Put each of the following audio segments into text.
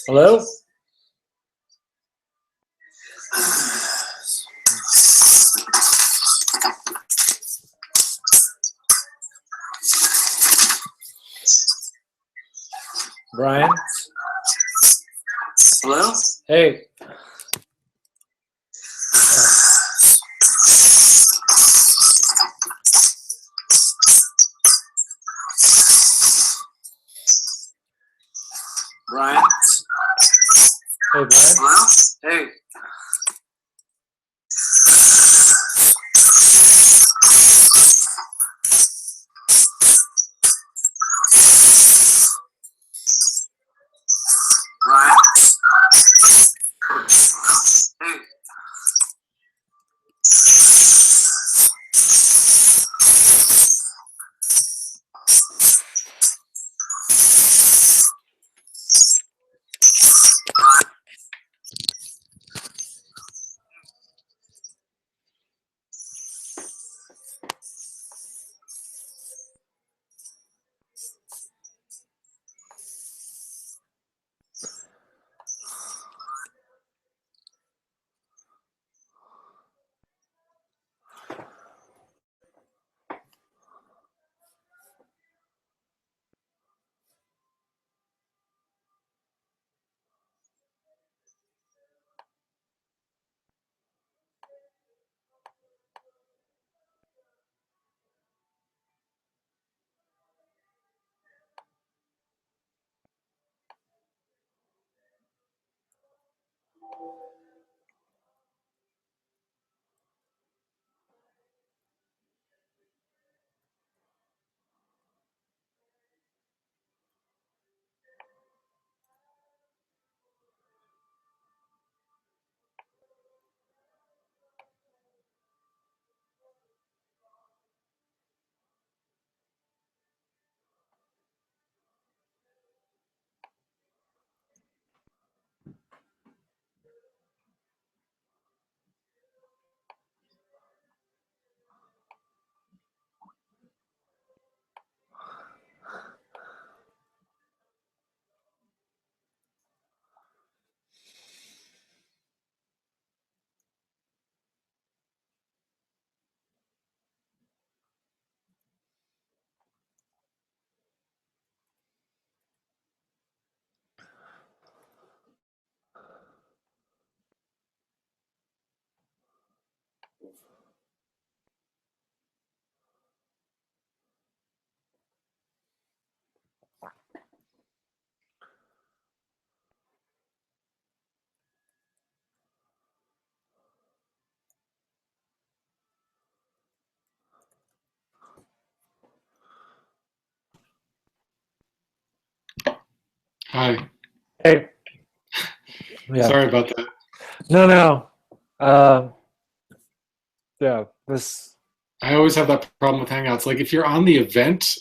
Hello? Brian? Hello? Hey. Brian? Hey, Brian? Hello? Hey. Brian? Hey. Hi. Hey. Yeah. Sorry about that. No. Yeah, this. I always have that problem with Hangouts. Like if you're on the event,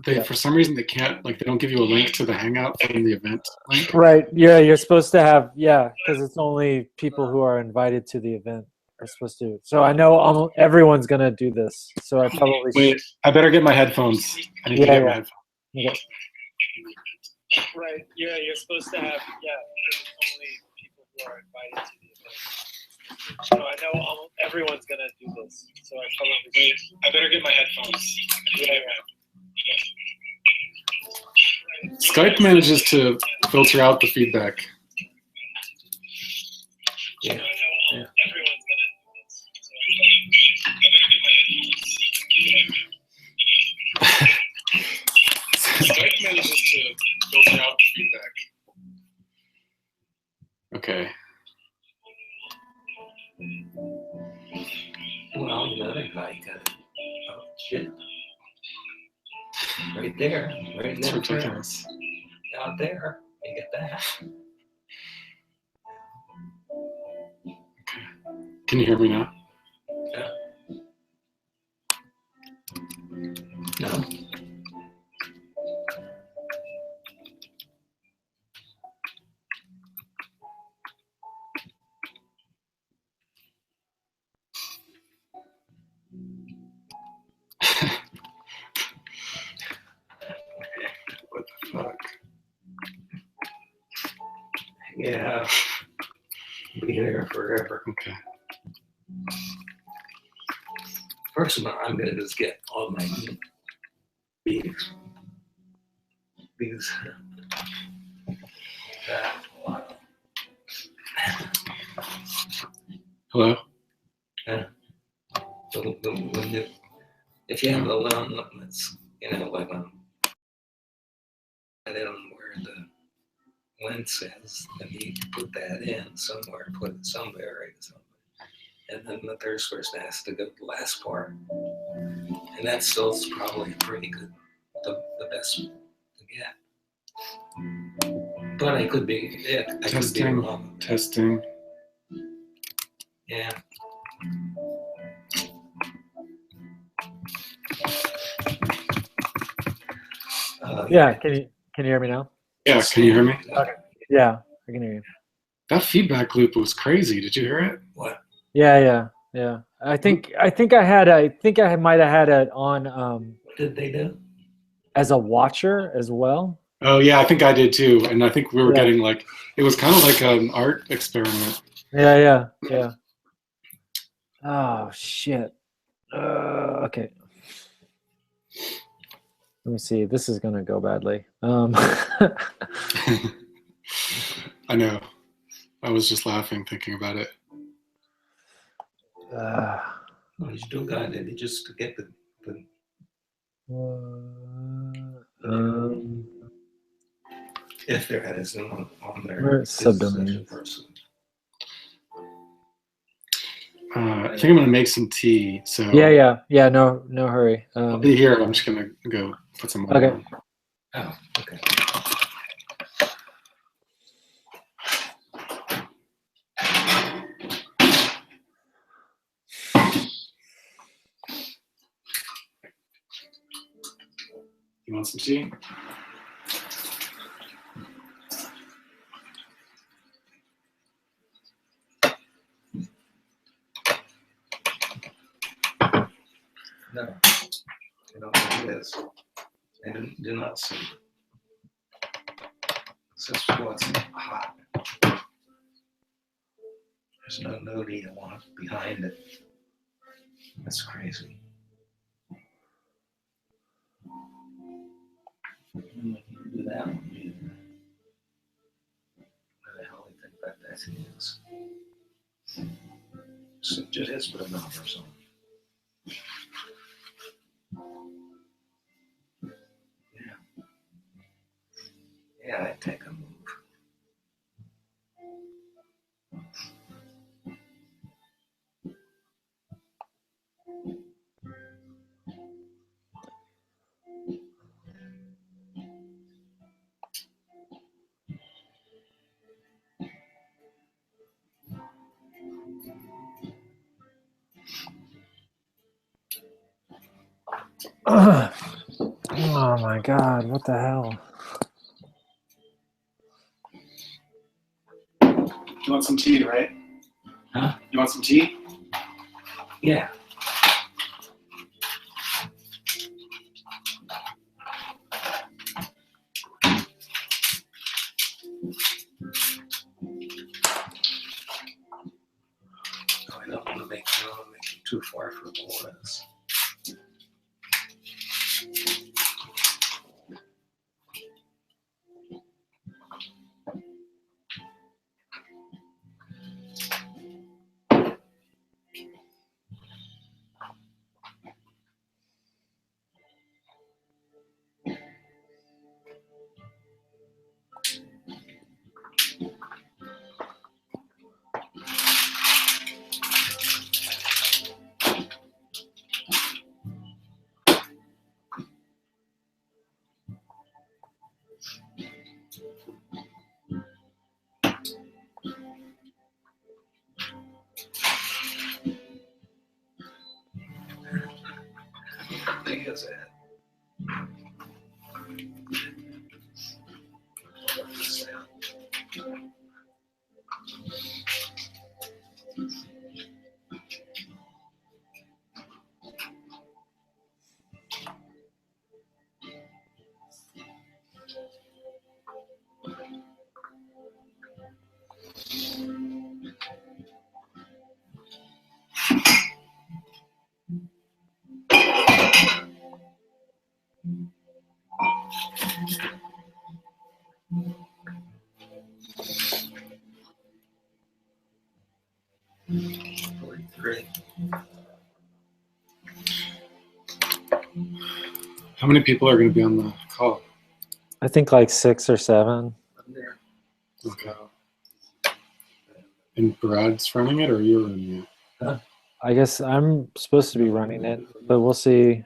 Yeah. for some reason they don't give you a link to the Hangout from the event link. Right. Yeah, you're supposed to have, because it's only people who are invited to the event are supposed to. So I know almost everyone's going to do this. So I probably Wait, I better get my headphones. I need to get my headphones. Okay. Right. Yeah, you're supposed to have, because it's only people who are invited to the event. So I know almost everyone's going to do this. So I probably I better get my headphones. Skype manages to filter out the feedback. Yeah. Everyone's gonna do this. So Skype manages to filter out the feedback. Okay. Well, you know, everybody got it. Oh, shit. Right there. Right It's there. ridiculous. Out there. You get that. Can you hear me now? Yeah. No. What the fuck? Yeah. Be there forever. Okay. First of all, I'm going to just get all my bees. Bees. Hello? If you have a little that's, like and then where the lens is, then you can put that in somewhere, put it somewhere, right? Somewhere. And then the third person has to go to the last part. And that's still probably pretty good, the best to get. But I could be, I could be Testing. wrong. Testing. Yeah. Yeah, can you hear me now? Yeah, can you hear me? Okay. Yeah, I can hear you. That feedback loop was crazy. Did you hear it? What? Yeah. I think I might have had it on What did they do? as a watcher as well. Oh yeah, I think I did too. And I think we were Yeah. getting like, it was kind of like an art experiment. Yeah. Oh shit. Okay. Let me see. This is gonna go badly. I know. I was just laughing thinking about it. You still got it. Just to get the if there is no on there. Where's subdomains? I think I'm gonna make some tea. So Yeah. No hurry. I'll be here. I'm just gonna go put some water Okay. on. Oh, okay. You want some tea? No, I don't think it is. I do not see. This is what's hot. There's no nudie I want behind it. That's crazy. I can do that one either. What the hell do you think that is? So just put a numbers on. Yeah, I'd take a move. Oh my god, what the hell? You want some tea, right? Huh? You want some tea? Yeah. I don't want to make it too far from the lens. How big is that? How many people are going to be on the call? I think like 6 or 7. Okay. And Brad's running it, or you're running it? I guess I'm supposed to be running it, but we'll see.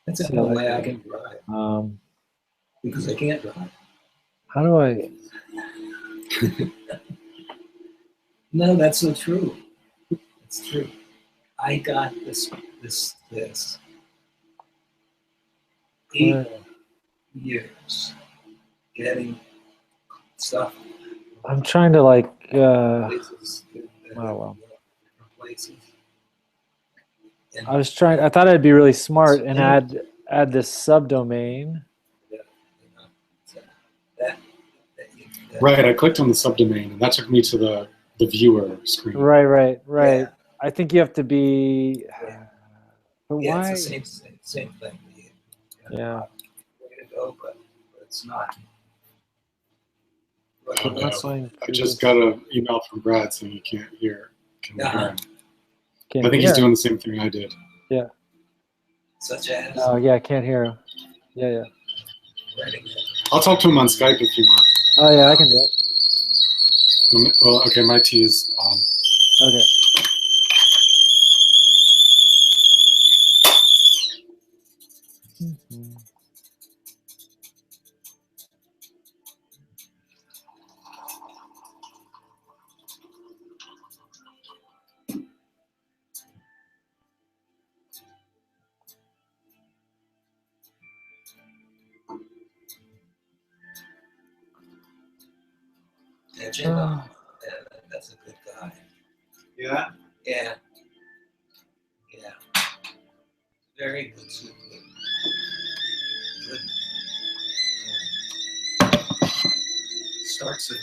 That's the See only how way I that can drive goes. because I can't drive. How do I? No, that's not true. It's true. I got this 8 What? years getting stuff I'm trying to like. places. Oh well. Places. And I was trying. I thought I'd be really smart and add this subdomain. so that Right, I clicked on the subdomain, and that took me to the viewer screen. Right. Yeah. I think you have to be. But yeah, why? it's the same thing. Yeah. Way to go, but it's not. Oh, I'm no. not going I through just this. got an email from Brad saying he can't hear. Can hear him. Can't I think hear. he's doing the same thing I did. Such as Oh yeah, I can't hear. Yeah. writing it. I'll talk to him on Skype if you want. Oh yeah, I can do it. Well, okay, my T is on. Okay. Mhm. Yeah, Jim, that's a good guy. Yeah? Yeah. Very good. Super good. Starts at.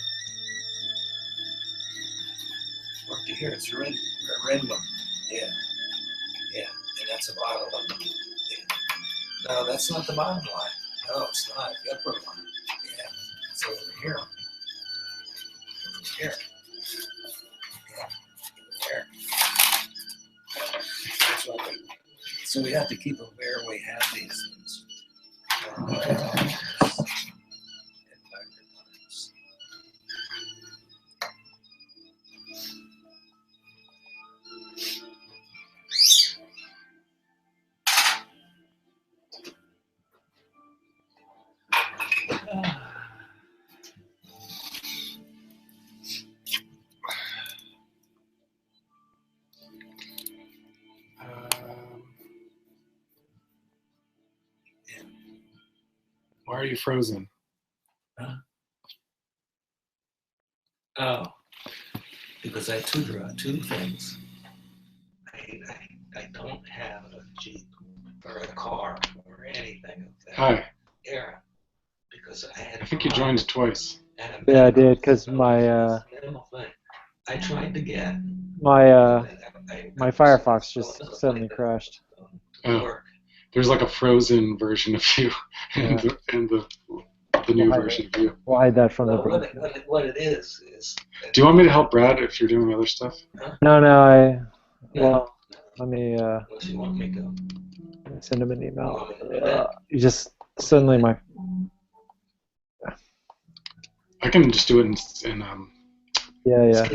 Look to here, it's a red one. Yeah. And that's the bottom one. Yeah. No, that's not the bottom line. No, it's not. The upper line. Yeah. It's over here. Over here. Yeah. There. That's what so we have to keep aware we have these things. Why are you frozen? Oh, because I draw two things. I don't have a Jeep or a car or anything of that Hi. era because I had. I think you joined twice. Yeah, I did because my minimal thing. I tried to get my Firefox just suddenly crashed. Oh. There's like a frozen version of you and the new version of you. We'll hide that from the Well, broadcast. what it is. Do you want me to help Brad if you're doing other stuff? No. Well, let me Unless you want me to. send him an email. Want me to do that? You just suddenly my. I can just do it in Yeah.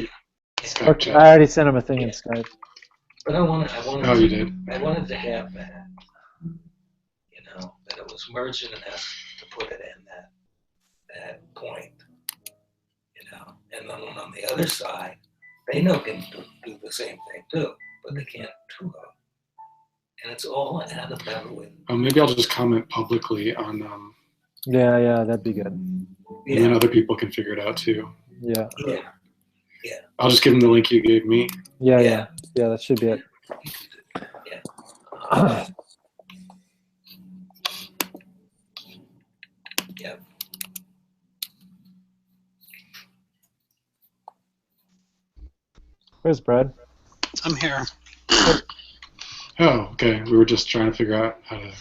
Skype Okay, chat. I already sent him a thing in Skype. But I wanted. Oh, you did? I wanted to have that. That it was merging enough to put it in that point. And then on the other side, they can do the same thing too, but they can't do it. And it's all out of better with. Maybe I'll just comment publicly on. Yeah, that'd be good. And then other people can figure it out too. Yeah. I'll just give them the link you gave me. Yeah. That should be it. Yeah. Where's Brad? I'm here. Oh, okay. We were just trying to figure out how to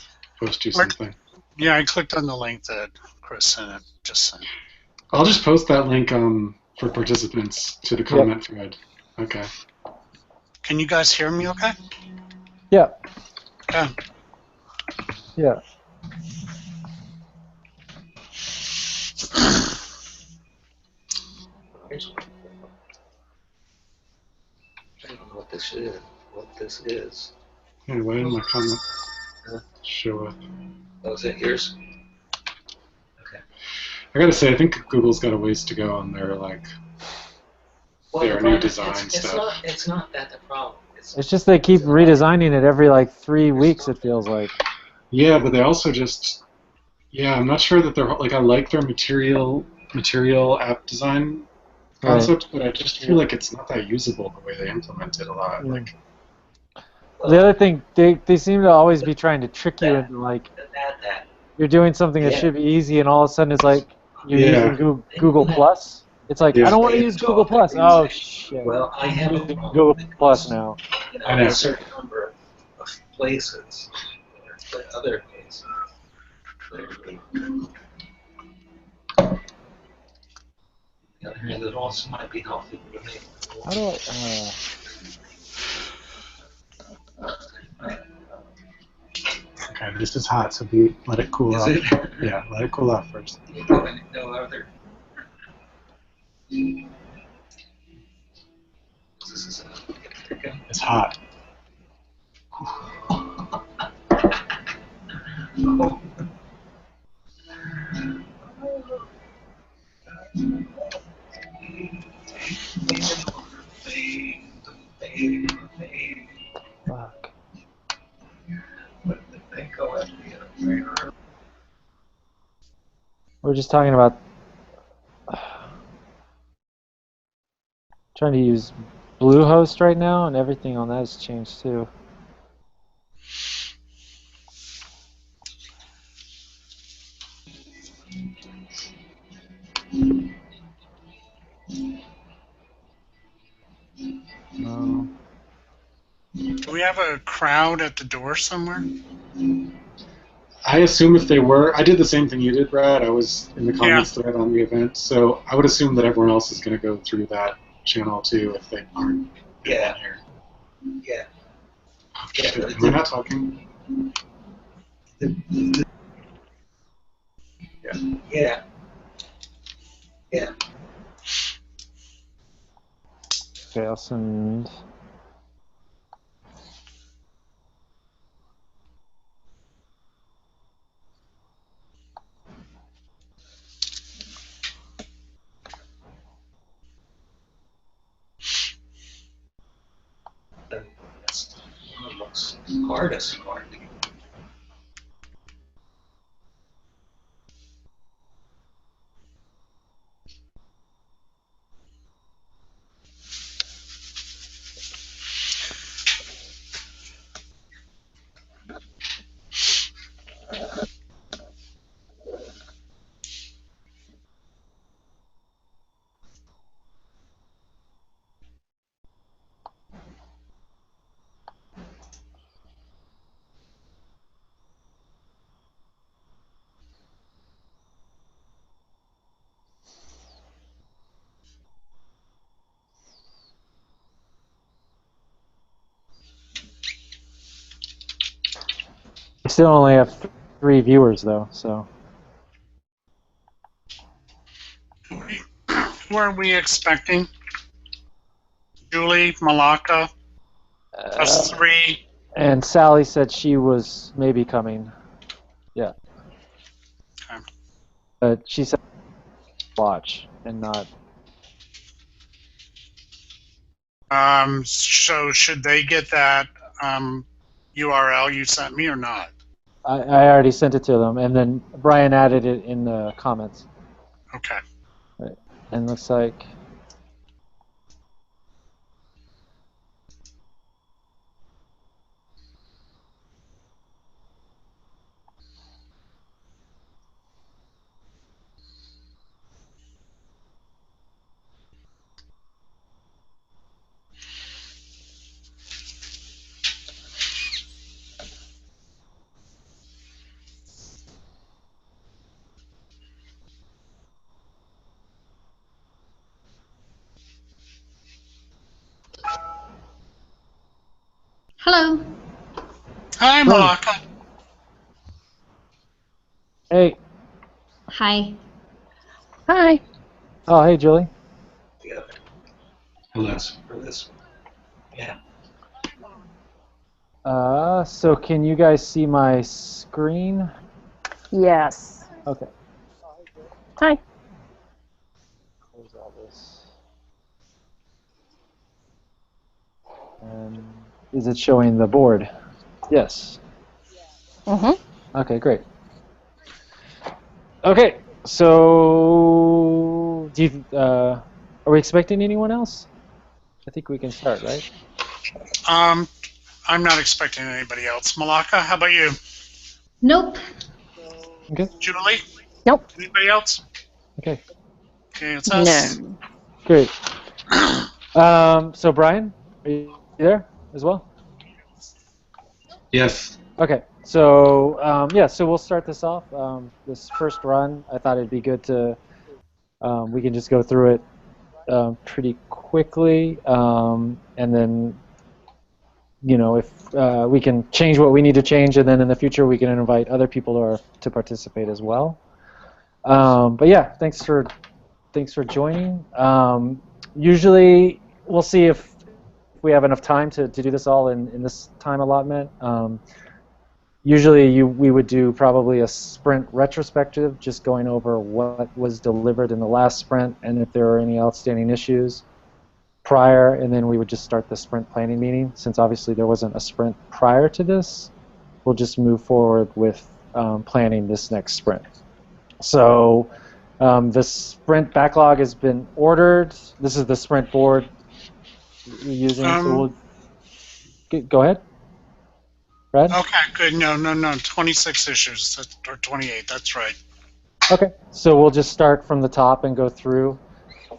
post you something. Yeah, I clicked on the link that Chris sent. Just sent. I'll just post that link for participants to the comment thread. Okay. Can you guys hear me okay? Yeah. Okay. Yeah. Here's one. I don't know what this is. What this is. Hey, why didn't my comment show up? Oh, is that yours? Okay. I gotta say, I think Google's got a ways to go on their their new design stuff. It's not that the problem. It's just they keep redesigning it every like 3 weeks. It feels like. Yeah, but they also just I'm not sure that they're like I like their material app design concept, but I just feel like it's not that usable the way they implement it a lot. Yeah. Like The other thing, they seem to always be trying to trick you into like you're doing something that should be easy, and all of a sudden it's like you're using Google Plus. It's like I don't want to use Google Plus. Oh shit! Well, I have I'm a using problem Google because, Plus now. you know, I know. a certain number of places, but other places. On the other hand, it also might be healthy to make. How do I? okay, this is hot, so let it cool off. Is it? Yeah, let it cool off first. No other. This is It's hot. Fuck. We're just talking about trying to use Bluehost right now, and everything on that has changed too. No. Do we have a crowd at the door somewhere? I assume if they were, I did the same thing you did, Brad. I was in the comments thread on the event, so I would assume that everyone else is going to go through that channel too if they aren't Yeah. here. Yeah. Oh, shit, am I not talking? Yeah. Yeah. Okay, I'll send. That's one of the most hardest part. I still only have 3 viewers though, so. Who are we expecting? Julie, Malaka, us 3. And Sally said she was maybe coming. Yeah. Okay. But she said watch and not. So should they get that URL you sent me or not? I already sent it to them, and then Brian added it in the comments. Okay. Right. And looks like. Hello. Hi, Malaka. Hey. Hi. Hi. Oh, hey, Julie. Together Hello. for this one. Yeah. So can you guys see my screen? Yes. Okay. Hi. Close all this. And is it showing the board? Yes. Okay, great. Okay, so are we expecting anyone else? I think we can start, right? I'm not expecting anybody else. Malaka, how about you? Nope. Okay. Julie? Nope. Anybody else? Okay. Okay, it's us. No. Great. So Brian, are you there as well? Yes. Okay. So yeah, so we'll start this off. This first run, I thought it'd be good to we can just go through it pretty quickly, and then if we can change what we need to change, and then in the future we can invite other people to participate as well. But yeah, thanks for joining. Usually we'll see if we have enough time to do this all in this time allotment. Usually we would do probably a sprint retrospective, just going over what was delivered in the last sprint and if there are any outstanding issues prior, and then we would just start the sprint planning meeting. Since obviously there wasn't a sprint prior to this, we'll just move forward with planning this next sprint. So the sprint backlog has been ordered. This is the sprint board we're using. So we'll go ahead. Brad? Okay, good. No. 26 issues, or 28, that's right. Okay, so we'll just start from the top and go through,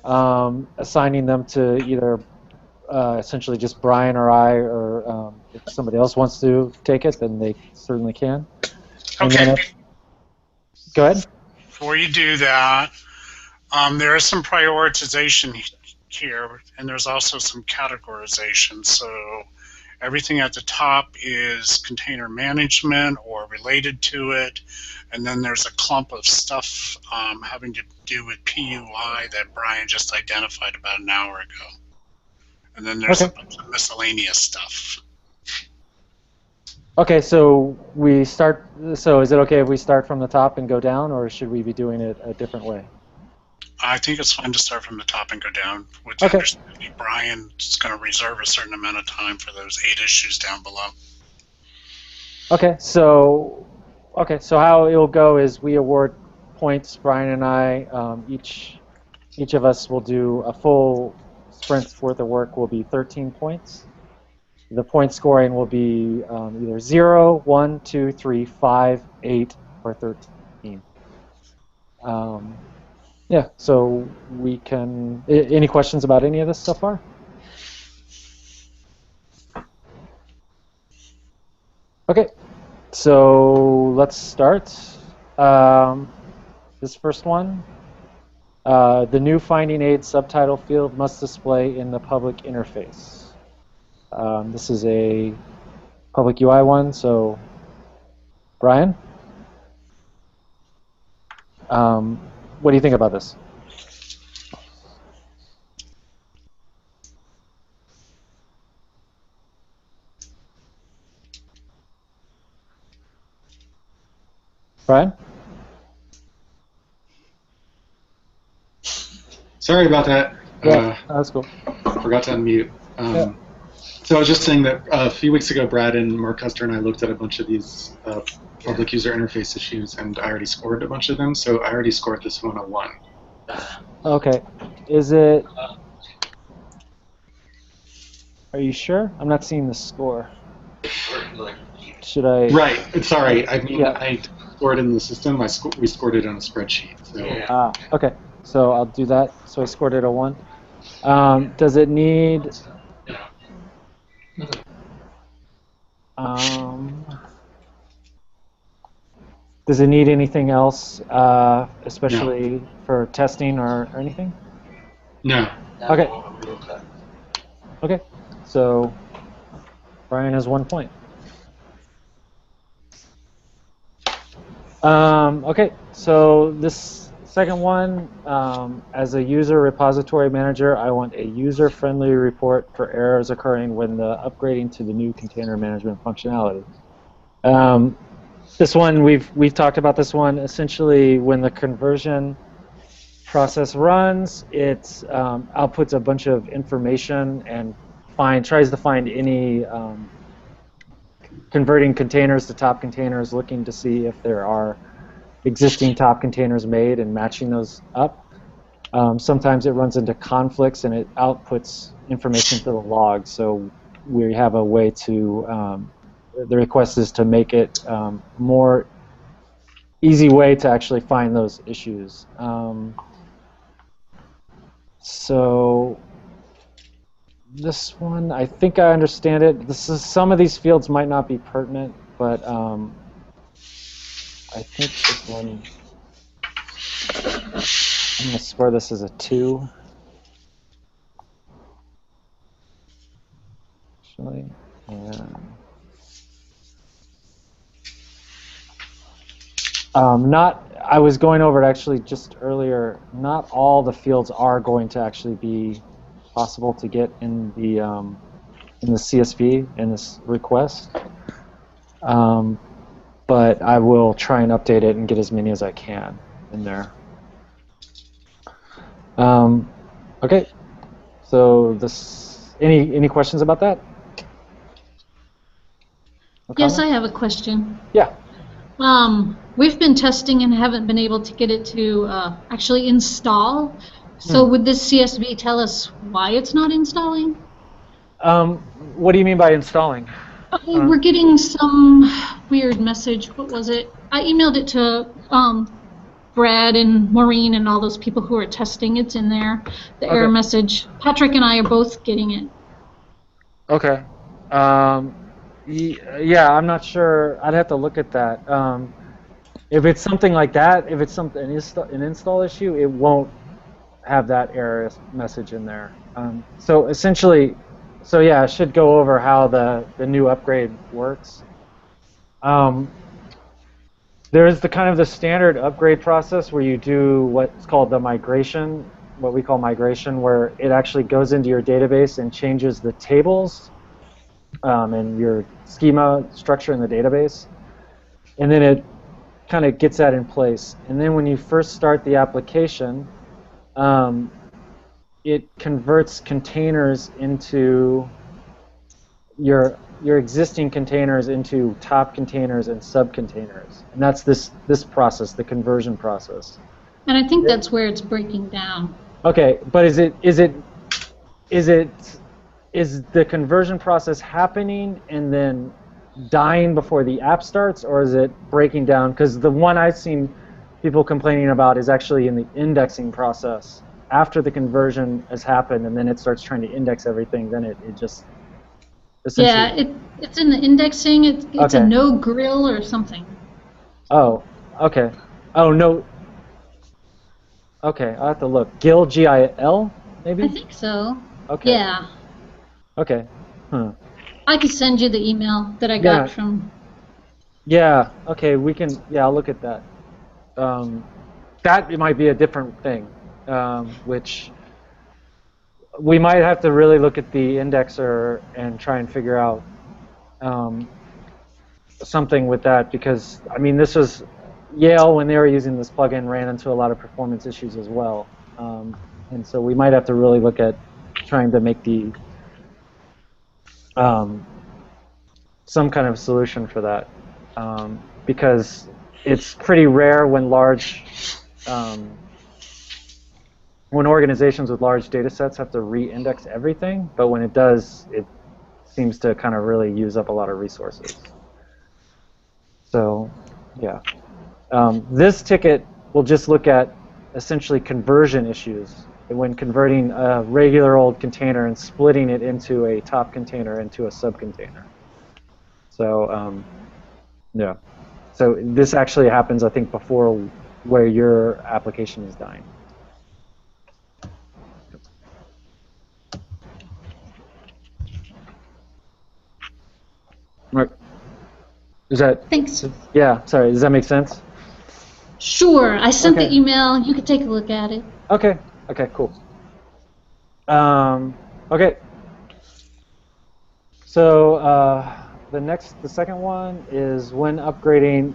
assigning them to either essentially just Brian or I, or if somebody else wants to take it, then they certainly can. And Okay, go ahead. before you do that, there is some prioritization here, and there's also some categorization. So everything at the top is container management or related to it, and then there's a clump of stuff having to do with PUI that Brian just identified about an hour ago. And then there's a bunch of miscellaneous stuff. Okay, so we start. So is it okay if we start from the top and go down, or should we be doing it a different way? I think it's fine to start from the top and go down. With the understanding Brian's going to reserve a certain amount of time for those 8 issues down below. Okay, so how it'll go is we award points. Brian and I, each of us will do a full sprint's worth of work. Will be 13 points. The point scoring will be either 0, 1, 2, 3, 5, 8, or 13. Yeah, so we can. Any questions about any of this so far? Okay, so let's start. This first one. The new finding aid subtitle field must display in the public interface. This is a public UI one, so Brian? What do you think about this? Brian? Sorry about that. Yeah, that's cool. Forgot to unmute. So I was just saying that a few weeks ago, Brad and Mark Custer and I looked at a bunch of these public user interface issues, and I already scored a bunch of them. So I already scored this one a 1. Okay. Is it? Are you sure? I'm not seeing the score. Should I? Right. Sorry. I mean, I scored it in the system. We scored it on a spreadsheet. So. Okay. So I'll do that. So I scored it a 1. Does it need? Does it need anything else, especially for testing or anything? No. Okay. Okay. So Brian has 1 point. Okay, so this second one, as a user repository manager, I want a user-friendly report for errors occurring when the upgrading to the new container management functionality. This one, we've talked about this one. Essentially, when the conversion process runs, it outputs a bunch of information and tries to find any converting containers to top containers, looking to see if there are existing top containers made and matching those up. Sometimes it runs into conflicts and it outputs information to the log. So we have a way to, the request is to make it more easy way to actually find those issues. So this one, I think I understand it. Some of these fields might not be pertinent, but I think this one, I'm going to score this as a 2. Actually, and I was going over it actually just earlier. Not all the fields are going to actually be possible to get in the CSV in this request. But I will try and update it and get as many as I can in there. Okay, so this, any questions about that? Yes, I have a question. Yeah. We've been testing and haven't been able to get it to actually install. So would this CSV tell us why it's not installing? What do you mean by installing? We're getting some weird message. What was it? I emailed it to Brad and Maureen and all those people who are testing. It's in there, the error message. Patrick and I are both getting it. Okay. Yeah, I'm not sure. I'd have to look at that. If it's something like that, if it's an install issue, it won't have that error message in there. So essentially, so yeah, I should go over how the new upgrade works. There's the kind of the standard upgrade process where you do what's called the migration, what we call migration, where it actually goes into your database and changes the tables and your schema structure in the database. And then it kind of gets that in place. And then when you first start the application, it converts containers into your existing containers into top containers and sub-containers. And that's this process, the conversion process. And I think that's where it's breaking down. Okay, but is the conversion process happening and then dying before the app starts, or is it breaking down? Because the one I've seen people complaining about is actually in the indexing process. After the conversion has happened and then it starts trying to index everything, then it just essentially... Yeah, it's in the indexing. It's okay. A no grill or something. Oh, okay. Oh, no. Okay, I'll have to look. GIL, G-I-L, maybe? I think so. Okay. Yeah. Okay. Huh. I could send you the email that I got from... Yeah, okay, we can... Yeah, I'll look at that. That might be a different thing, which... We might have to really look at the indexer and try and figure out something with that, because, I mean, this was... Yale, when they were using this plugin, ran into a lot of performance issues as well. And so we might have to really look at trying to make the... some kind of solution for that, because it's pretty rare when when organizations with large data sets have to re-index everything, but when it does, it seems to kind of really use up a lot of resources. So, yeah. This ticket will just look at essentially conversion issues, when converting a regular old container and splitting it into a top container into a sub-container. So, yeah. So this actually happens, I think, before where your application is dying. Right. Is that? Thanks. Yeah. Sorry. Does that make sense? Sure. I sent Okay. the email. You could take a look at it. Okay. Okay. Cool. Okay. So the second one is when upgrading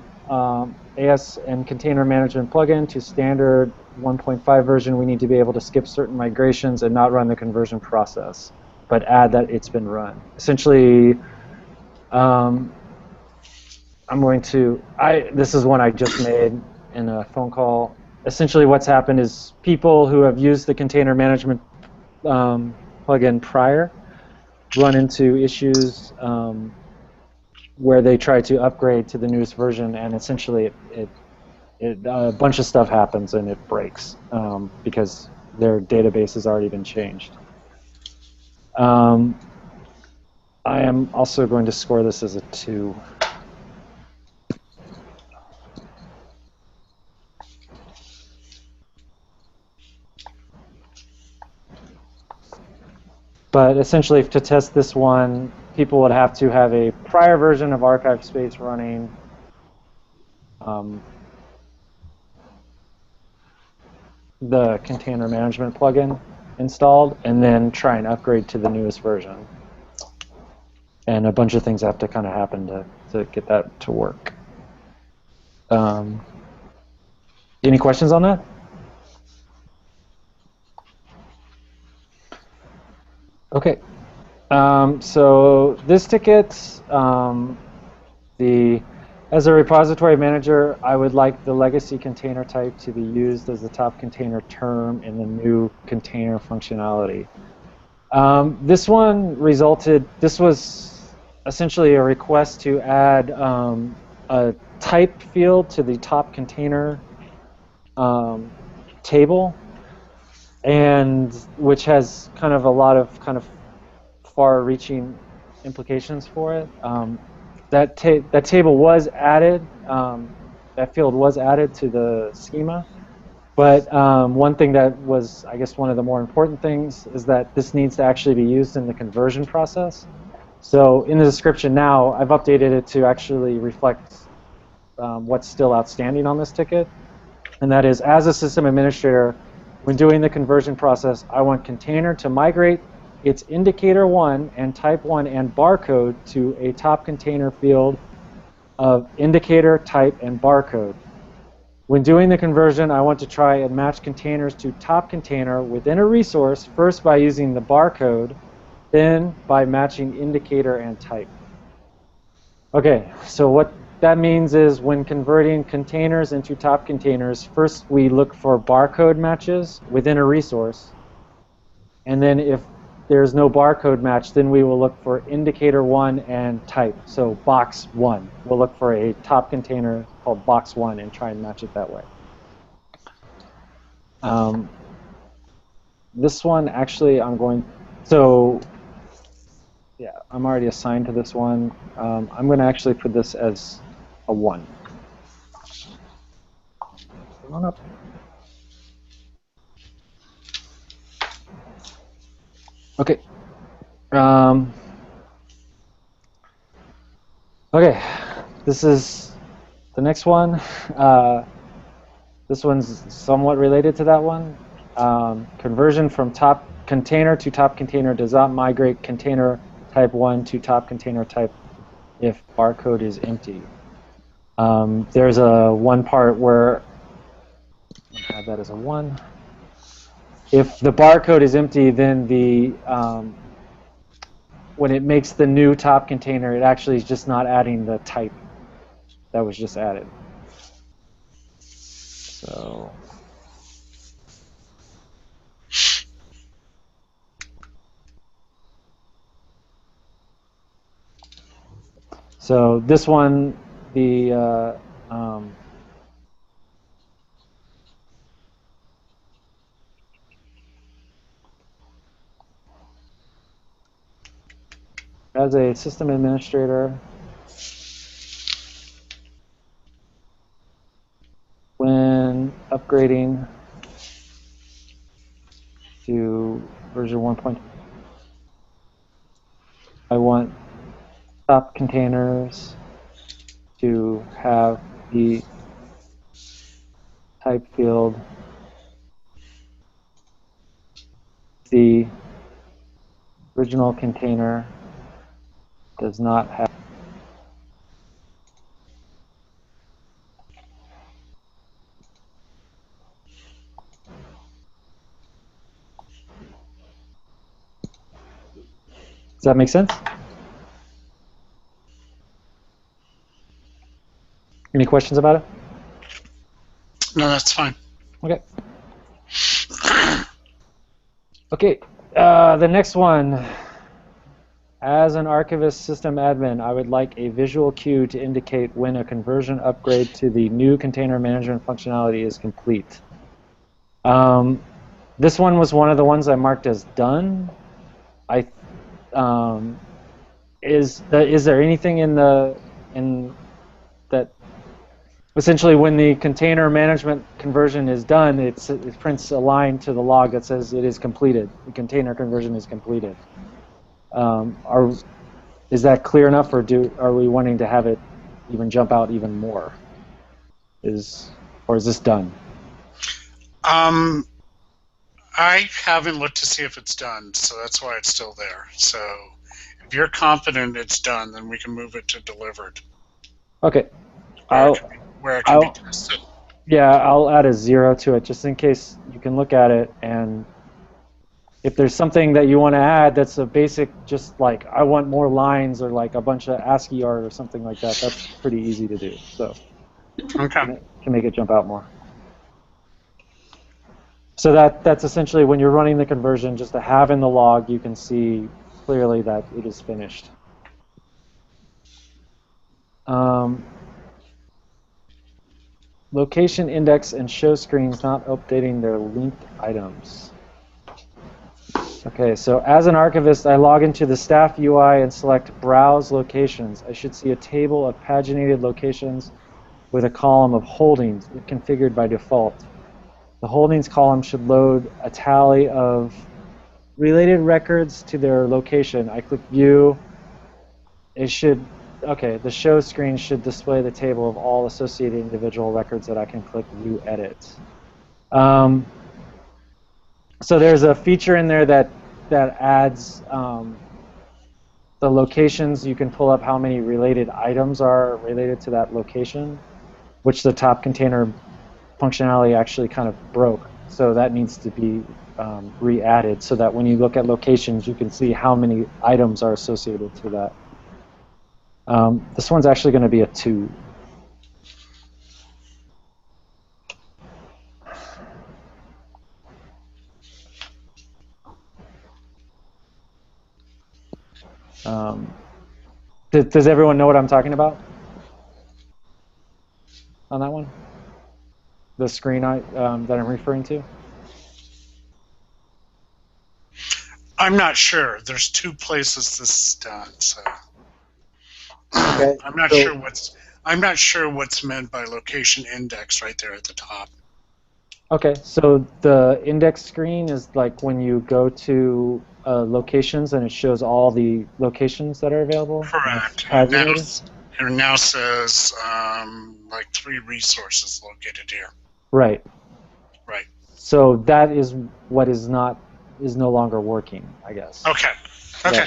AS and container management plugin to standard 1.5 version, we need to be able to skip certain migrations and not run the conversion process, but add that it's been run. Essentially, this is one I just made in a phone call. Essentially what's happened is people who have used the container management plugin prior run into issues where they try to upgrade to the newest version, and essentially a bunch of stuff happens and it breaks because their database has already been changed. I am also going to score this as a 2. But essentially, to test this one, people would have to have a prior version of ArchivesSpace running. The container management plugin installed, and then try and upgrade to the newest version. And a bunch of things have to kind of happen to get that to work. Any questions on that? Okay. So this ticket, as a repository manager, I would like the legacy container type to be used as the top container term in the new container functionality. This was essentially a request to add a type field to the top container table, and which has kind of a lot of far-reaching implications for it. That table was added, that field was added to the schema, but one thing that was, I guess, one of the more important things is that this needs to actually be used in the conversion process. So in the description now, I've updated it to actually reflect what's still outstanding on this ticket, and that is, as a system administrator, when doing the conversion process, I want container to migrate its indicator 1 and type 1 and barcode to a top container field of indicator, type, and barcode. When doing the conversion, I want to try and match containers to top container within a resource, first by using the barcode, then by matching indicator and type. Okay, so what that means is when converting containers into top containers, first we look for barcode matches within a resource, and then if there's no barcode match, then we will look for indicator 1 and type. So box 1. We'll look for a top container called box 1 and try and match it that way. This one, actually, I'm already assigned to this one. I'm going to actually put this as a 1. Come on up. Okay. Okay, this is the next one. This one's somewhat related to that one. Conversion from top container to top container does not migrate container type 1 to top container type if barcode is empty. There's one part where I'll have that as a 1. If the barcode is empty, then when it makes the new top container, it actually is just not adding the type that was just added. So this one, as a system administrator, when upgrading to version 1. I want top containers to have the type field the original container does not have Does that make sense? Any questions about it? No, that's fine. Okay. Okay, the next one. As an archivist system admin, I would like a visual cue to indicate when a conversion upgrade to the new container management functionality is complete. This one was one of the ones I marked as done. Is there anything in that essentially when the container management conversion is done, it prints a line to the log that says it is completed. The container conversion is completed. Is that clear enough, or are we wanting to have it even jump out even more? Or is this done? I haven't looked to see if it's done, so that's why it's still there. So if you're confident it's done, then we can move it to delivered. Okay. Where it can be tested. Yeah, I'll add a 0 to it just in case you can look at it, and if there's something that you want to add that's a basic, just like I want more lines or like a bunch of ASCII art or something like that, that's pretty easy to do. So okay. Can make it jump out more. So that's essentially when you're running the conversion, just to have in the log, you can see clearly that it is finished. Location index and show screens not updating their linked items. Okay, so as an archivist, I log into the staff UI and select Browse Locations. I should see a table of paginated locations with a column of holdings configured by default. The holdings column should load a tally of related records to their location. I click View. The show screen should display the table of all associated individual records that I can click View Edit. So there's a feature in there that adds the locations. You can pull up how many related items are related to that location, which the top container functionality actually kind of broke. So that needs to be re-added so that when you look at locations, you can see how many items are associated to that. This one's actually going to be a 2. Does everyone know what I'm talking about on that one? The screen that I'm referring to? I'm not sure. There's 2 places this is done, so okay. I'm not sure what's meant by location index right there at the top. Okay, so the index screen is like when you go to locations and it shows all the locations that are available. Correct. It now says like 3 resources located here. Right. Right. So that is what is no longer working, I guess. Okay. Okay.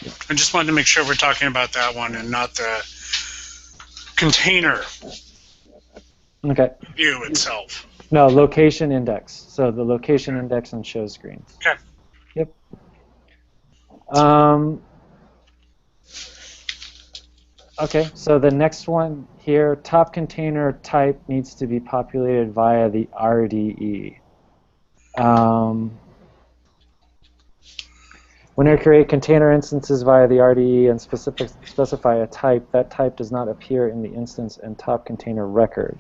Yeah. I just wanted to make sure we're talking about that one and not the container view itself. No, location index. So the location index and show screen. Okay. Yep. Okay, so the next one here, top container type needs to be populated via the RDE. When I create container instances via the RDE and specify a type, that type does not appear in the instance and top container record.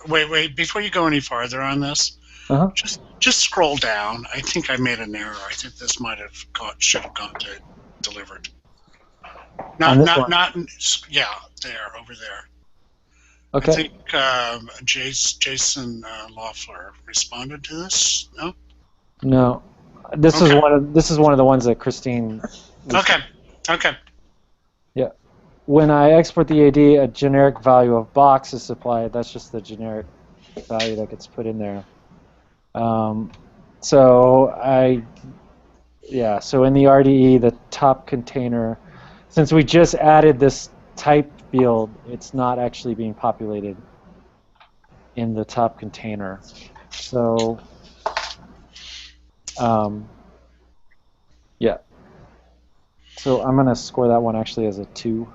Wait, before you go any farther on this, just scroll down. I think I made an error. I think this should have gone to delivered. Not, yeah, over there. Okay. I think Jason Loeffler responded to this. No. No, this is one of the ones that Christine. Okay. Okay. Yeah. when I export the EAD, a generic value of box is supplied. That's just the generic value that gets put in there. So in the RDE, the top container, since we just added this type field, it's not actually being populated in the top container. So, yeah. So I'm going to score that one actually as a 2.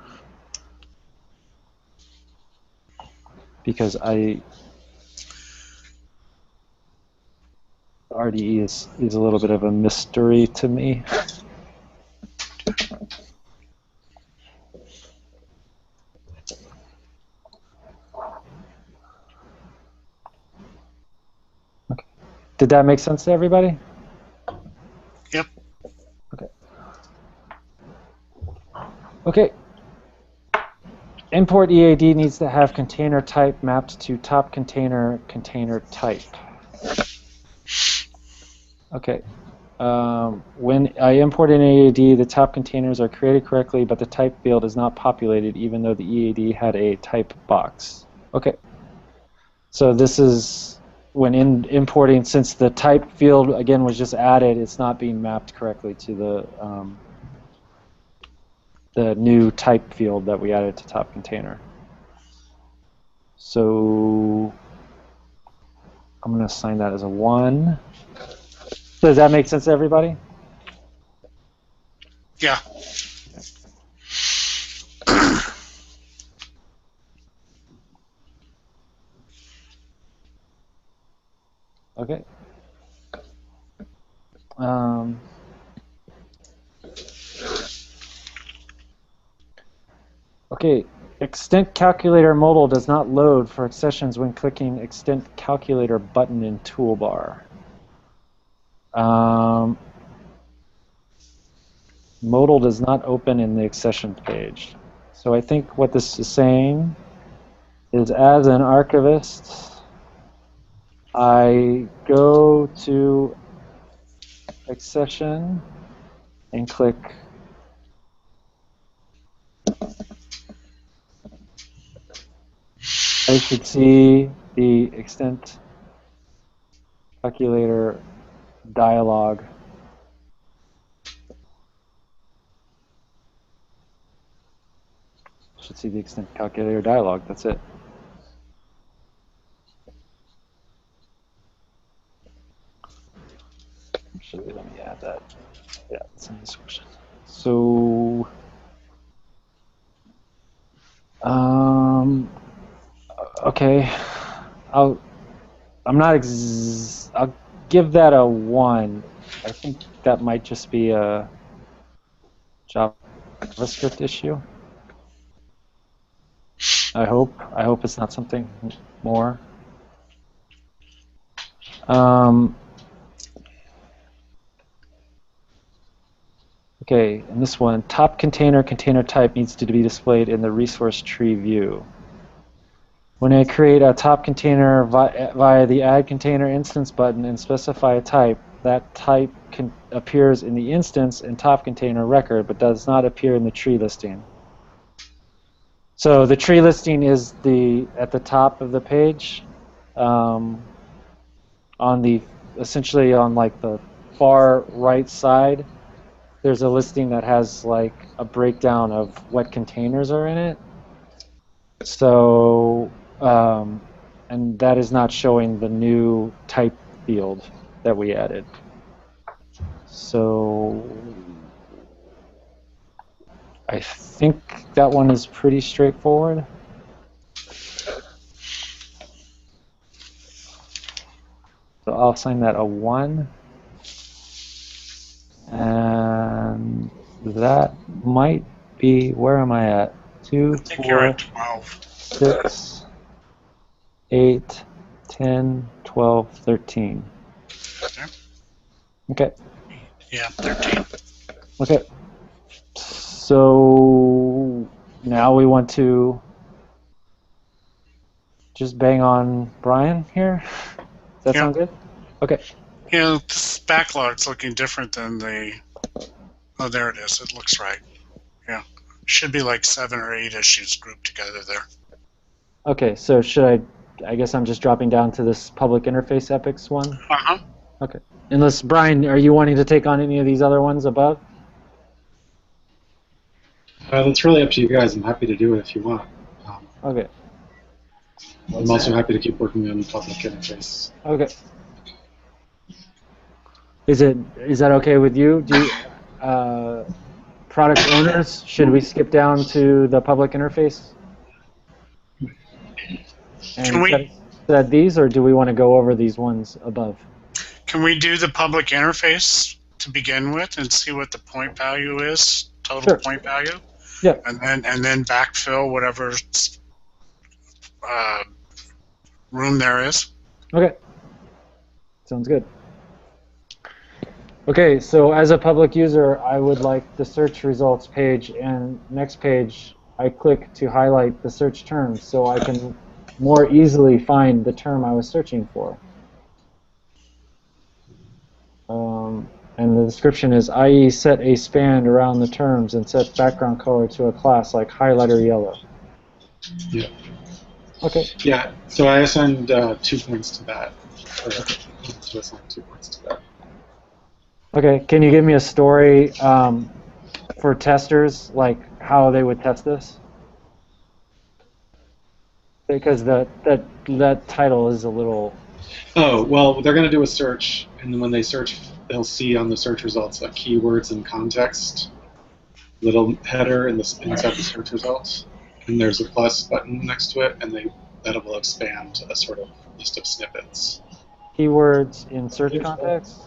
Because RDE is a little bit of a mystery to me. Okay. Did that make sense to everybody? Yep. Okay. Okay. Import EAD needs to have container type mapped to top container type. Okay. When I import an EAD, the top containers are created correctly, but the type field is not populated even though the EAD had a type box. Okay. So this is when importing, since the type field, again, was just added, it's not being mapped correctly to the new type field that we added to top container. So I'm going to assign that as a 1. Does that make sense to everybody? Yeah. Okay. Okay. Extent calculator modal does not load for accessions when clicking extent calculator button in toolbar. Modal does not open in the accession page. So I think what this is saying is, as an archivist, I go to accession and click I should see the extent calculator dialog. Should see the extent calculator dialog. That's it. Actually, let me add that. Yeah, it's in this question. So, okay, I'll give that a 1. I think that might just be a JavaScript issue. I hope it's not something more. Okay, and this one, top container type needs to be displayed in the resource tree view. When I create a top container via the add container instance button and specify a type, that type appears in the instance and top container record, but does not appear in the tree listing. So the tree listing is at the top of the page, essentially on like the far right side. There's a listing that has like a breakdown of what containers are in it. So, and that is not showing the new type field that we added. So, I think that one is pretty straightforward. So I'll assign that a 1. And that might be, where am I at? 2, 4, 6, 8, 10, 12, 13. Okay. Yeah, 13. Okay. So now we want to just bang on Brian here. Does that sound good? Okay. Yeah, this backlog's looking different than the... Oh, there it is. It looks right. Yeah. Should be like 7 or 8 issues grouped together there. Okay, so should I guess I'm just dropping down to this public interface epics one? Uh-huh. Okay. Unless, Brian, are you wanting to take on any of these other ones above? That's really up to you guys. I'm happy to do it if you want. Okay. I'm also happy to keep working on public interface. Okay. Is that okay with you? Do you, product owners, should we skip down to the public interface? And Can we- set these, or do we want to go over these ones above? Can we do the public interface to begin with and see what the point value is, total Sure. point value? Yeah. And then backfill whatever room there is. Okay. Sounds good. Okay, so as a public user, I would like the search results page, and next page, I click to highlight the search terms so I can more easily find the term I was searching for. And the description is, i.e. set a span around the terms and set background color to a class like highlighter yellow. Yeah. Okay. Yeah, so I assigned 2 points to that. Or to assign 2 points to that. Okay, can you give me a story for testers, like how they would test this? Because that title is a little... Oh, well, they're going to do a search, and then when they search, they'll see on the search results like keywords and context, little header inside the search results, and there's a plus button next to it, and that will expand a sort of list of snippets. Keywords in search context?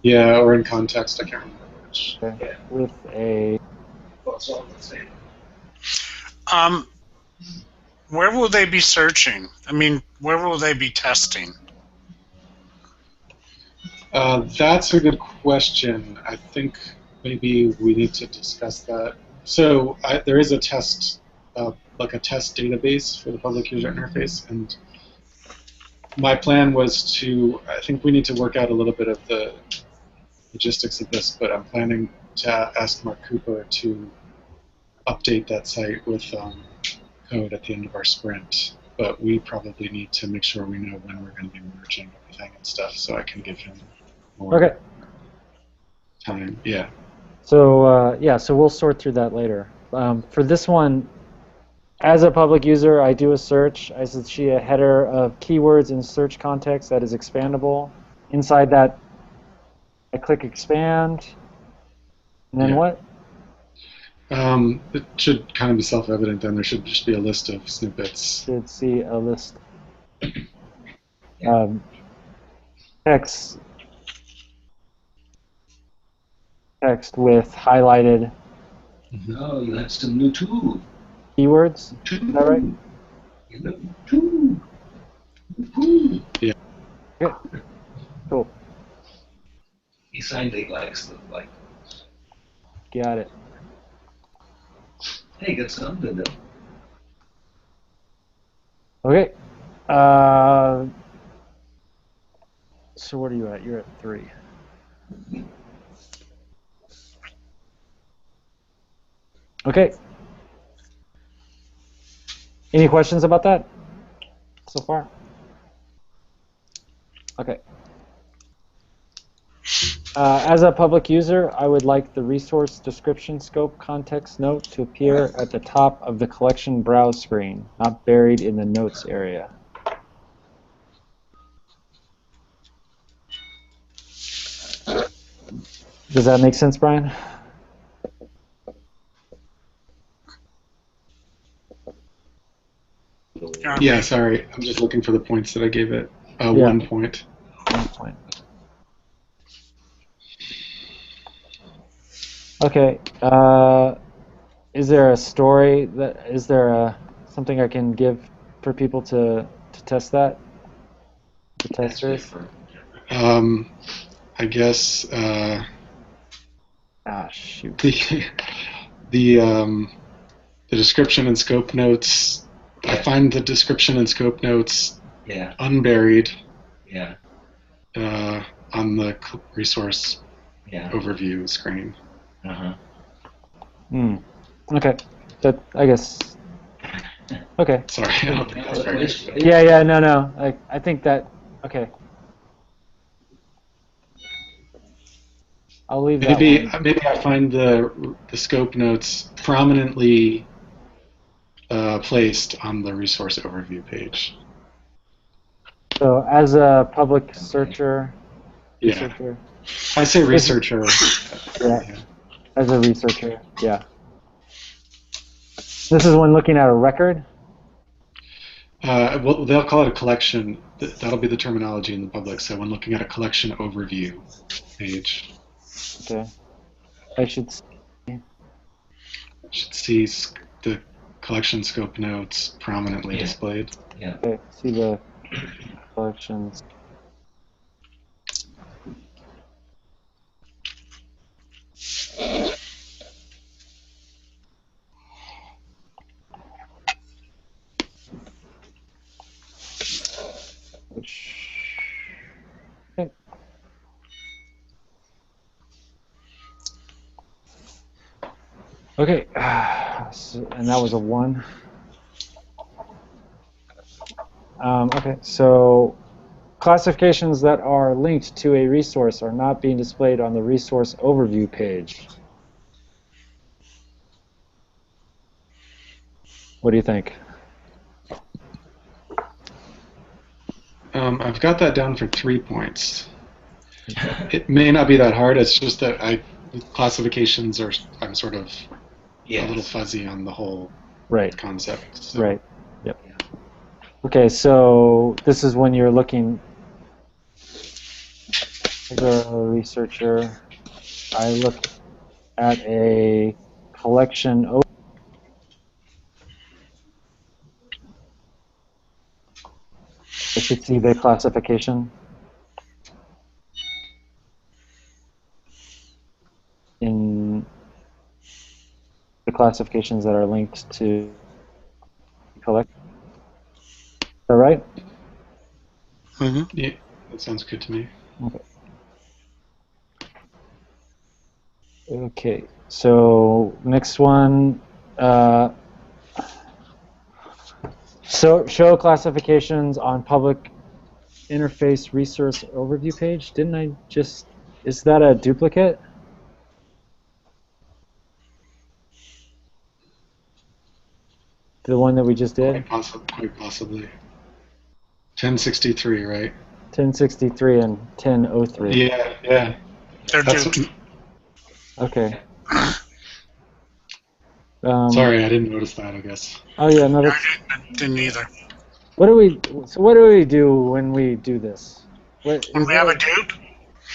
Yeah, or in context, I can't remember which. Okay. With a... Where will they be searching? I mean, where will they be testing? That's a good question. I think maybe we need to discuss that. So there is a test, like a test database for the public user interface, and my plan was I think we need to work out a little bit of the logistics of this, but I'm planning to ask Mark Cooper to update that site with code at the end of our sprint. But we probably need to make sure we know when we're going to be merging everything and stuff, so I can give him more time. Yeah. So so we'll sort through that later. For this one, as a public user, I do a search. I see a header of keywords in search context that is expandable. Inside that, I click expand, and then what? It should kind of be self-evident then. There should just be a list of snippets. Should see a list. Text with highlighted No, you have some new tool. keywords. Is that right? Yeah. Okay. Cool. He signed it likes the like. Got it. Hey, got something to do. Okay. So what are you at? You're at 3. Okay. Any questions about that so far? Okay. As a public user, I would like the resource description scope context note to appear at the top of the collection browse screen, not buried in the notes area. Does that make sense, Brian? Yeah, sorry. I'm just looking for the points that I gave it. Yeah. 1 point. 1 point. Okay. Is there a story is there something I can give for people to test that? The testers? I guess Shoot. the description and scope notes. I find the description and scope notes unburied on the resource overview screen. Okay. that, I guess. Okay. Sorry, I don't think that's very good. Yeah, no. I think that, okay. I'll leave that Maybe one. maybe I find the scope notes prominently placed on the resource overview page. So as a public searcher, researcher. I say researcher. Yeah. As a researcher, yeah. This is when looking at a record? Well, they'll call it a collection. That'll be the terminology in the public. So when looking at a collection overview page. Okay. I should see the collection scope notes prominently displayed. Yeah. Okay, see the collections. Okay. Okay, so, and that was a 1. Okay, so classifications that are linked to a resource are not being displayed on the resource overview page. What do you think? I've got that down for 3 points. It may not be that hard. It's just that classifications are. I'm sort of a little fuzzy on the whole concept. So. Right. Yep. Okay, so this is when you're looking. As a researcher, I look at a collection. I should see the classification in the classifications that are linked to collect. Is that right? Mm-hmm. Yeah, that sounds good to me. Okay. Okay. So next one. So show classifications on public interface resource overview page. Didn't I just? Is that a duplicate? The one that we just did? Quite possibly. 1063, right? 1063 and 1003. Yeah. They're duped. Okay. Sorry, I didn't notice that, I guess. Oh yeah, no, I didn't either. What do we do when we do this? When we have a dupe?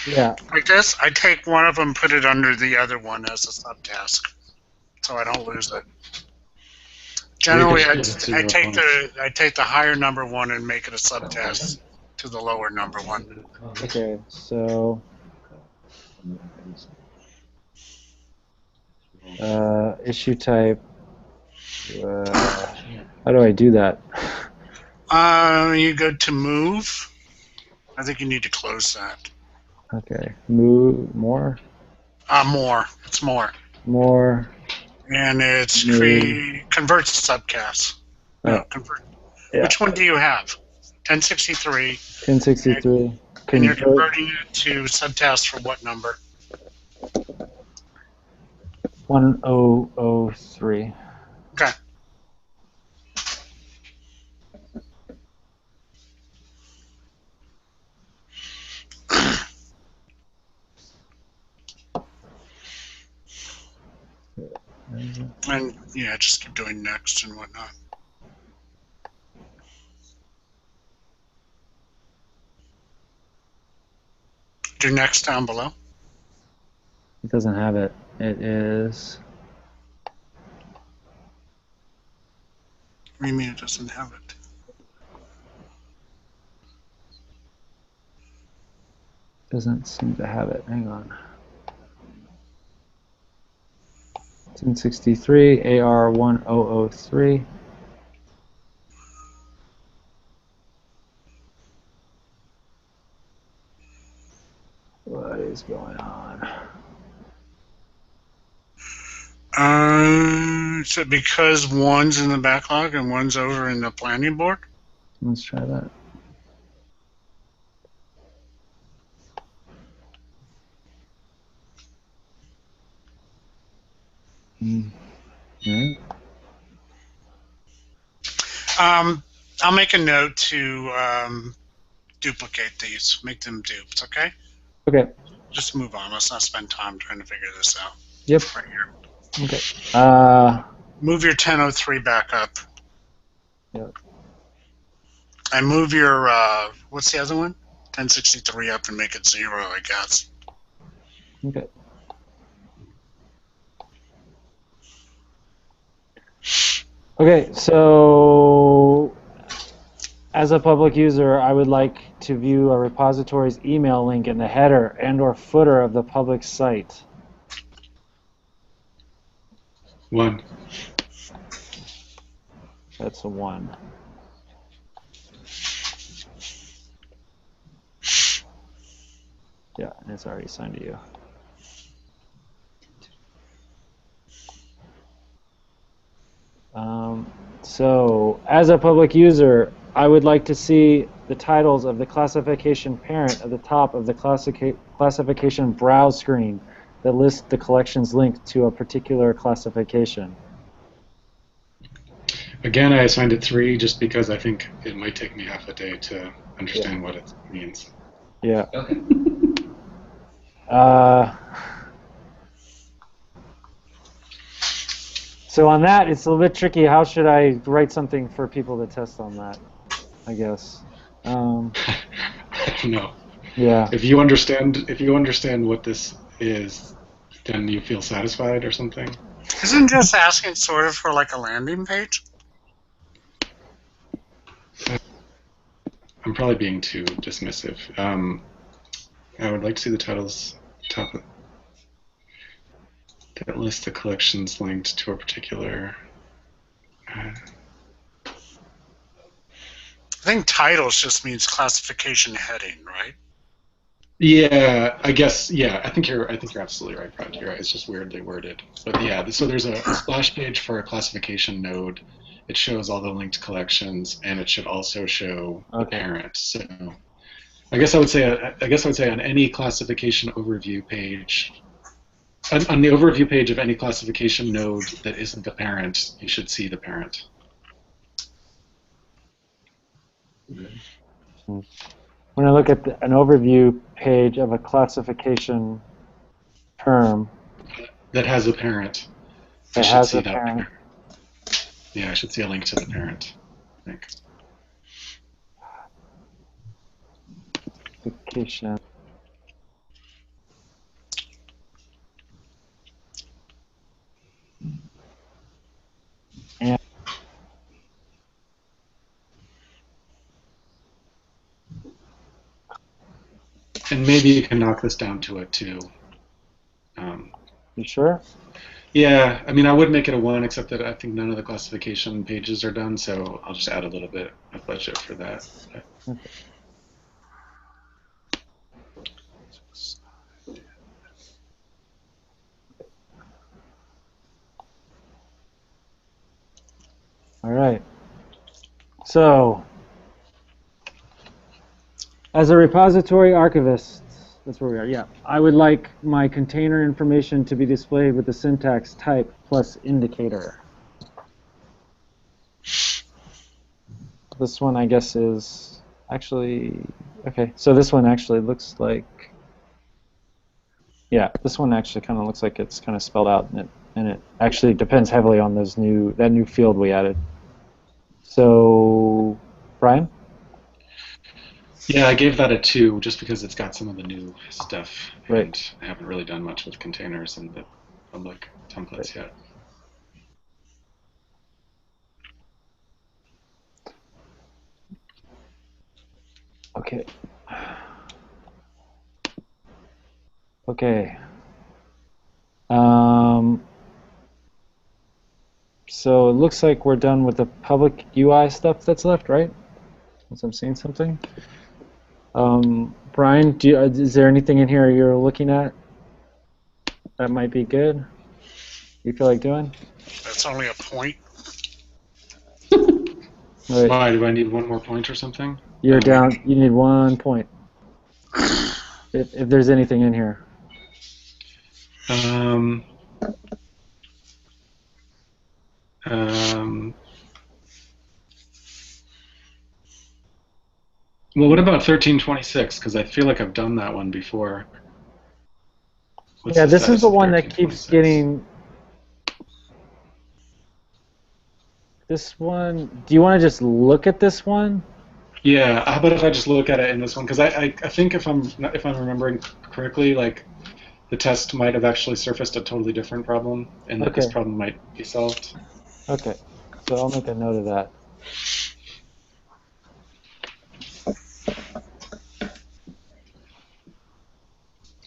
Yeah. Like this, I take one of them, put it under the other one as a subtask, so I don't lose it. Generally, I take the higher number one and make it a subtask to the lower number one. Okay, so issue type. How do I do that? You go to move. I think you need to close that. Okay, move more. More. It's more. More. And it's converts to subcast. No, convert. Yeah. Which one do you have? 1063. 1063. And you're converting it to subtask for what number? 1003. Okay. And yeah, just keep doing next and whatnot. Do next down below. It doesn't have it. It is. What do you mean it doesn't have it? Doesn't seem to have it. Hang on. 1063 AR1003. What is going on? So because one's in the backlog and one's over in the planning board? Let's try that. Mm-hmm. I'll make a note to duplicate these, make them duped, okay? Okay. Just move on. Let's not spend time trying to figure this out. Yep. Right here. Okay. Move your 1003 back up. Yep. And move your, what's the other one? 1063 up and make it 0, I guess. Okay. Okay, so as a public user, I would like to view a repository's email link in the header and/or footer of the public site. 1. That's a 1. Yeah, and it's already assigned to you. So, as a public user, I would like to see the titles of the classification parent at the top of the classification browse screen that lists the collections linked to a particular classification. Again, I assigned it 3 just because I think it might take me half a day to understand what it means. Yeah. Okay. So on that, it's a little bit tricky. How should I write something for people to test on that, I guess? No. Yeah. If you understand what this is, then you feel satisfied or something. Isn't just asking sort of for like a landing page? I'm probably being too dismissive. I would like to see the titles top of that list the collections linked to a particular. I think titles just means classification heading, right? Yeah, I guess. Yeah, I think you're absolutely right, Brad. You're right. It's just weirdly worded. But yeah, so there's a splash page for a classification node. It shows all the linked collections, and it should also show the parent. So I guess I would say on any classification overview page. On the overview page of any classification node that isn't the parent, you should see the parent. When I look at an overview page of a classification term that has a parent, that has a parent. Yeah, I should see a link to the parent, I think. Classification. And maybe you can knock this down to a 2. You sure? Yeah, I mean, I would make it a 1, except that I think none of the classification pages are done, so I'll just add a little bit of budget for that. Okay. All right. So, as a repository archivist, that's where we are, yeah. I would like my container information to be displayed with the syntax type plus indicator. This one, I guess, is actually, okay, so this one actually looks like, yeah, this one actually kind of looks like it's kind of spelled out, and it actually depends heavily on that new field we added. So, Brian? Yeah, I gave that a 2 just because it's got some of the new stuff. Right. And I haven't really done much with containers and the public templates yet. Okay. Okay. So it looks like we're done with the public UI stuff that's left, right? As I'm seeing something. Brian, is there anything in here you're looking at that might be good? You feel like doing? That's only a point. Right. Why? Do I need one more point or something? You're down. You need 1 point. If there's anything in here. Um, well, what about 1326? Because I feel like I've done that one before. What's Yeah, the this is status the of one that keeps 1326? getting. This one. Do you want to just look at this one? Yeah. How about if I just look at it in this one? Because I think if I'm remembering correctly, like the test might have actually surfaced a totally different problem, and that this Okay. problem might be solved. Okay. So I'll make a note of that.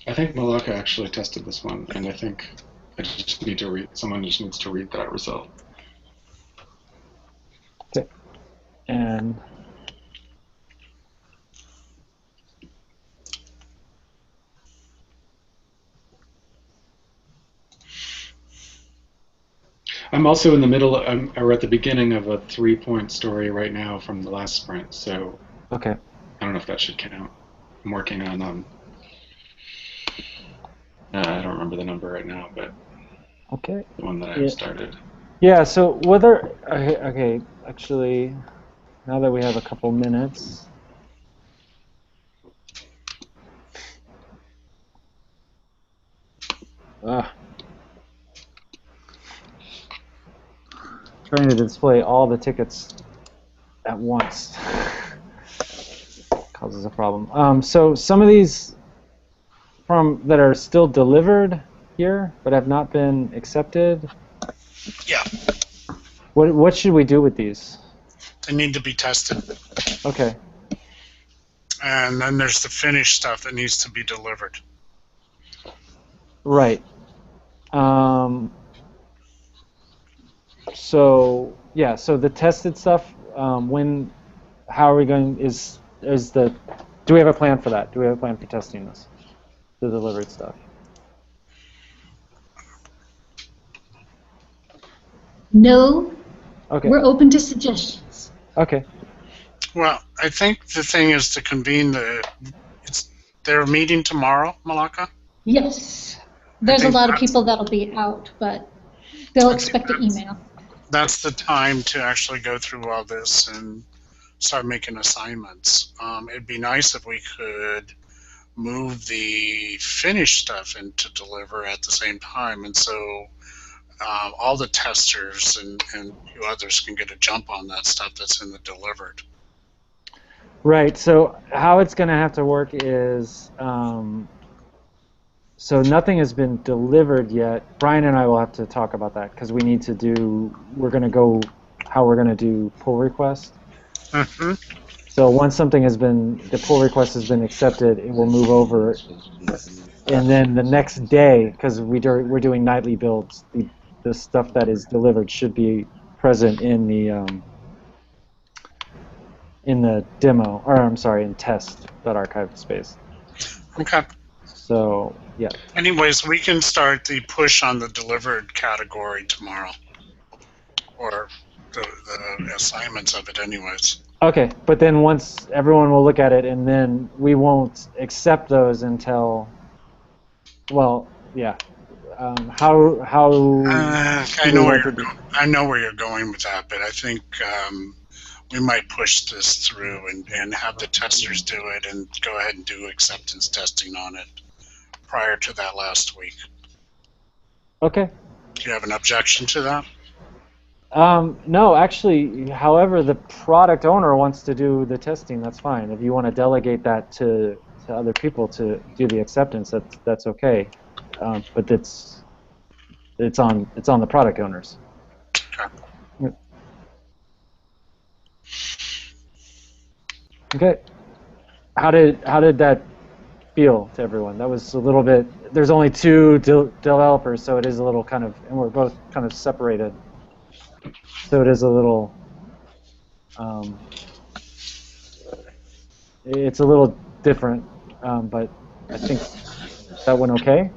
I think Malaka actually tested this one, and I think I just need to read. Someone just needs to read that result. Okay. And I'm also in the middle, or at the beginning of a 3-point story right now from the last sprint, so okay. I don't know if that should count. I'm working on, I don't remember the number right now, but Okay. the one that I have started. Yeah. So whether okay, actually, now that we have a couple minutes. Trying to display all the tickets at once causes a problem. So some of these that are still delivered here but have not been accepted. Yeah. What should we do with these? They need to be tested. Okay. And then there's the finished stuff that needs to be delivered. Right. So yeah. So the tested stuff. How are we going? Do we have a plan for that? Do we have a plan for testing this? The delivered stuff. No. Okay. We're open to suggestions. Okay. Well, I think the thing is to convene they're meeting tomorrow, Malaka? Yes. There's a lot of people that'll be out, but they'll expect an email. That's the time to actually go through all this and start making assignments. It'd be nice if we could move the finished stuff into deliver at the same time, and so all the testers and a few others can get a jump on that stuff that's in the delivered. Right. So how it's going to have to work is, so nothing has been delivered yet. Brian and I will have to talk about that because we're going to go how we're going to do pull request. Mm-hmm. So once the pull request has been accepted, it will move over. And then the next day, because we're doing nightly builds, the stuff that is delivered should be present in the demo, or I'm sorry, in test.ArchivesSpace. Okay. So, yeah. Anyways, we can start the push on the delivered category tomorrow, or the assignments of it anyways. Okay, but then once everyone will look at it, and then we won't accept those until, well, yeah. How I know where you're going with that, but I think we might push this through and have the testers do it and go ahead and do acceptance testing on it prior to that last week. Okay. Do you have an objection to that? No, actually, however the product owner wants to do the testing, that's fine. If you want to delegate that to other people to do the acceptance, that's okay. But it's on the product owners. Okay. Okay. How did that feel to everyone? That was a little bit. There's only two developers, so it is a little kind of, and we're both kind of separated. So it is a little. It's a little different, but I think that went okay.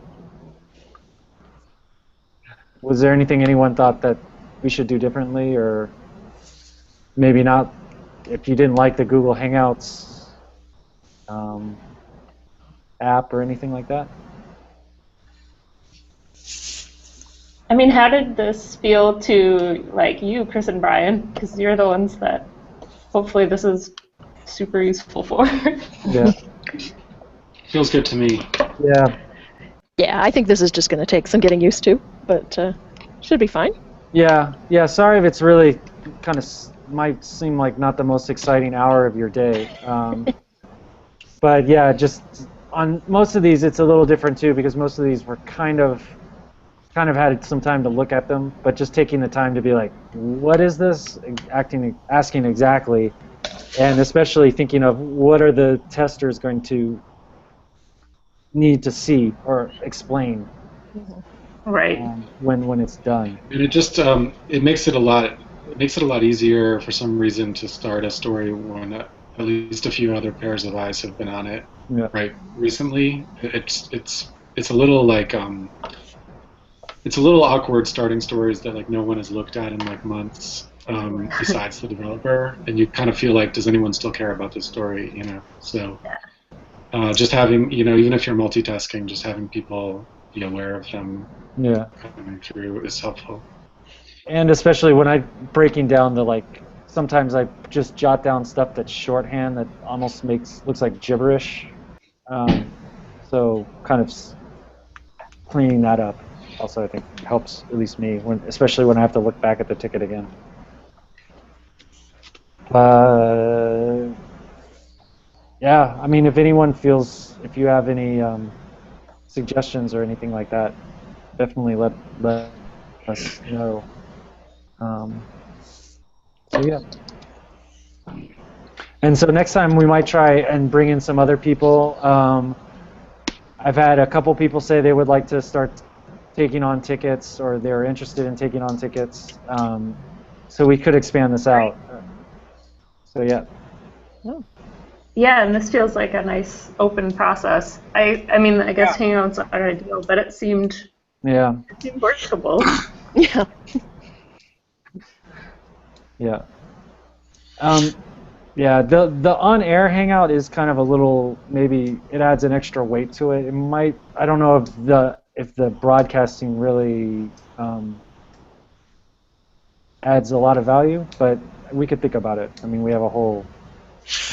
Was there anything anyone thought that we should do differently, or maybe not? If you didn't like the Google Hangouts app or anything like that? I mean, how did this feel to like you, Chris and Brian? Because you're the ones that hopefully this is super useful for. Yeah. Feels good to me. Yeah. Yeah, I think this is just going to take some getting used to, but should be fine. Yeah. Yeah. Sorry if it's really kind of might seem like not the most exciting hour of your day. But yeah, just on most of these, it's a little different too, because most of these were kind of had some time to look at them, but just taking the time to be like, what is this? Asking exactly, and especially thinking of what are the testers going to need to see or explain, Right. when it's done. And it just it makes it a lot easier for some reason to start a story when at least a few other pairs of eyes have been on it. Yeah. Right recently. It's a little like it's a little awkward starting stories that like no one has looked at in like months besides the developer, and you kind of feel like, does anyone still care about this story? You know, so just having, you know, even if you're multitasking, just having people be aware of them coming through is helpful. And especially when I'm breaking down the, like, sometimes I just jot down stuff that's shorthand that almost looks like gibberish. So kind of cleaning that up also, I think, helps at least me, especially when I have to look back at the ticket again. Yeah, I mean, if you have any suggestions or anything like that, definitely let us know. So yeah. And so next time we might try and bring in some other people. I've had a couple people say they would like to start taking on tickets, or they're interested in taking on tickets. So we could expand this out. So yeah. Yeah, and this feels like a nice open process. I mean, I guess Hangouts aren't ideal, but it seemed workable. Yeah. Yeah. Yeah, the on-air Hangout is kind of a little, maybe it adds an extra weight to it. It might, I don't know if the broadcasting really adds a lot of value, but we could think about it. I mean, we have a whole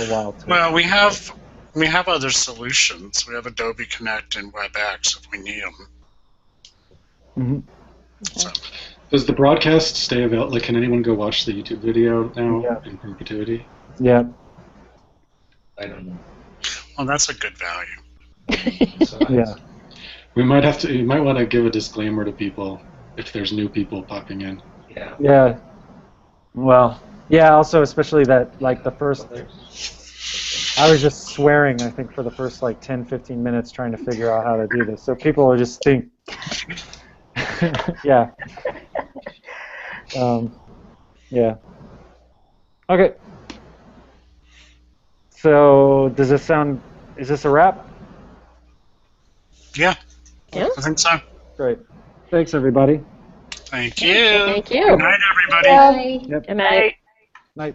while to. Well, we have other solutions. We have Adobe Connect and WebEx if we need them. Mm-hmm. So. Does the broadcast stay available? Like, can anyone go watch the YouTube video now in perpetuity? Yeah. I don't know. Well, that's a good value. Yeah. We might want to give a disclaimer to people if there's new people popping in. Yeah. Yeah. Well, yeah, also especially that, like, the first, I was just swearing, I think, for the first, like, 10, 15 minutes trying to figure out how to do this. So people will just think, yeah. Yeah. Okay. So, is this a wrap? Yeah. Yeah. I think so. Great. Thanks, everybody. Thank you. Thank you. Good night, everybody. Bye. Yep. Good night. Night.